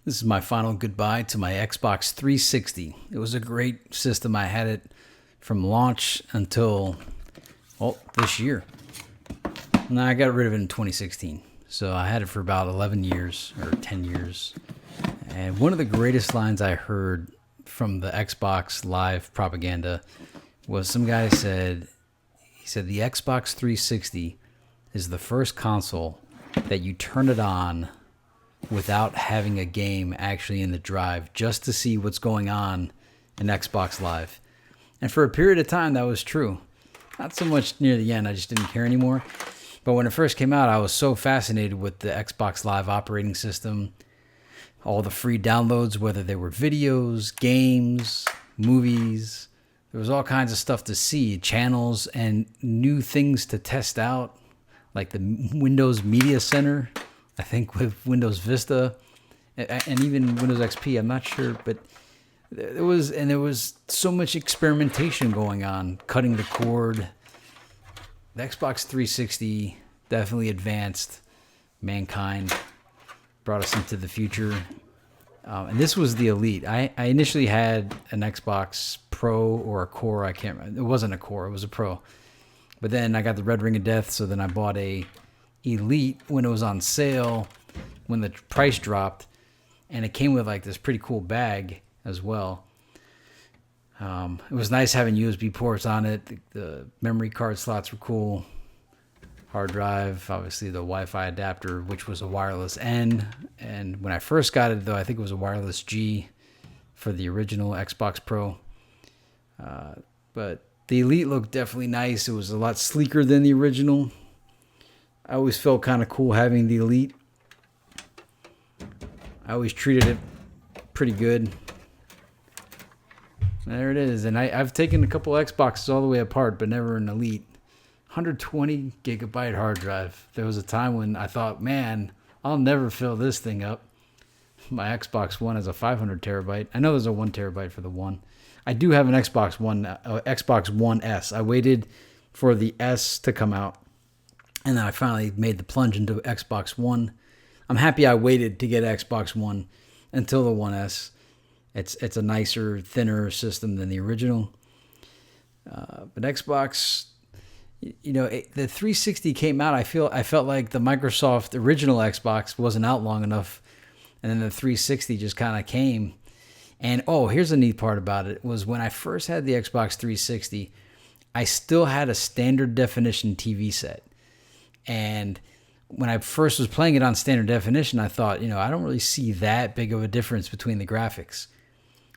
This is my final goodbye to my Xbox 360. It was a great system. I had it from launch until, this year. No, I got rid of it in 2016. So I had it for about 11 years or 10 years. And one of the greatest lines I heard from the Xbox Live propaganda was some guy said, the Xbox 360 is the first console that you turn it on without having a game actually in the drive, just to see what's going on in Xbox Live. And for a period of time, that was true. Not so much near the end, I just didn't care anymore. But when it first came out, I was so fascinated with the Xbox Live operating system, all the free downloads, whether they were videos, games, movies. There was all kinds of stuff to see, channels and new things to test out, like the Windows Media Center, I think with Windows Vista, and even Windows XP. I'm not sure, but there was so much experimentation going on, cutting the cord. The Xbox 360 definitely advanced mankind, brought us into the future. And this was the Elite. I initially had an Xbox Pro or a Core. I can't remember. It wasn't a Core. It was a Pro. But then I got the Red Ring of Death, so then I bought a Elite when it was on sale, when the price dropped, and it came with like this pretty cool bag as well. It was nice having USB ports on it. The memory card slots were cool. Hard drive, obviously the Wi-Fi adapter, which was a wireless N. And when I first got it, though, I think it was a wireless G for the original Xbox Pro. But the Elite looked definitely nice. It was a lot sleeker than the original. I always felt kind of cool having the Elite. I always treated it pretty good. There it is. And I've taken a couple Xboxes all the way apart, but never an Elite. 120 gigabyte hard drive. There was a time when I thought, man, I'll never fill this thing up. My Xbox One has a 500 terabyte. I know there's a 1 terabyte for the One. I do have an Xbox One S. I waited for the S to come out, and then I finally made the plunge into Xbox One. I'm happy I waited to get Xbox One until the One S. It's a nicer, thinner system than the original. But Xbox, the 360 came out. I felt like the Microsoft original Xbox wasn't out long enough, and then the 360 just kind of came. And here's a neat part about it, was when I first had the Xbox 360, I still had a standard definition TV set. And when I first was playing it on standard definition, I thought, I don't really see that big of a difference between the graphics.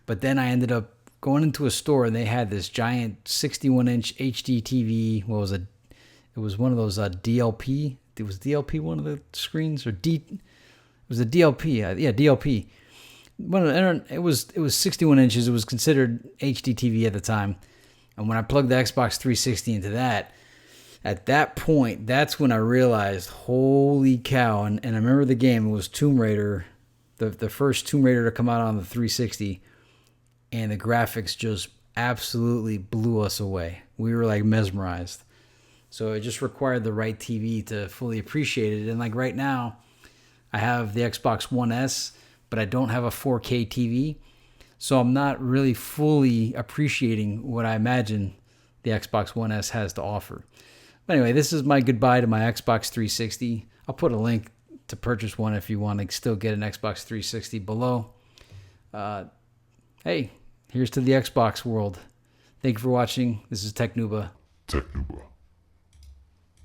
But then I ended up going into a store and they had this giant 61-inch HD TV. It was one of those DLP. It was DLP one of the screens, or it was a DLP. Yeah, DLP. It was 61 inches. It was considered HD TV at the time. And when I plugged the Xbox 360 into that, at that point, that's when I realized, holy cow. And I remember the game, it was Tomb Raider, the first Tomb Raider to come out on the 360. And the graphics just absolutely blew us away. We were like mesmerized. So it just required the right TV to fully appreciate it. And like right now, I have the Xbox One S, but I don't have a 4K TV. So I'm not really fully appreciating what I imagine the Xbox One S has to offer. But anyway, this is my goodbye to my Xbox 360. I'll put a link to purchase one if you want to still get an Xbox 360 below. Hey, here's to the Xbox world. Thank you for watching. This is Technuba. Technuba.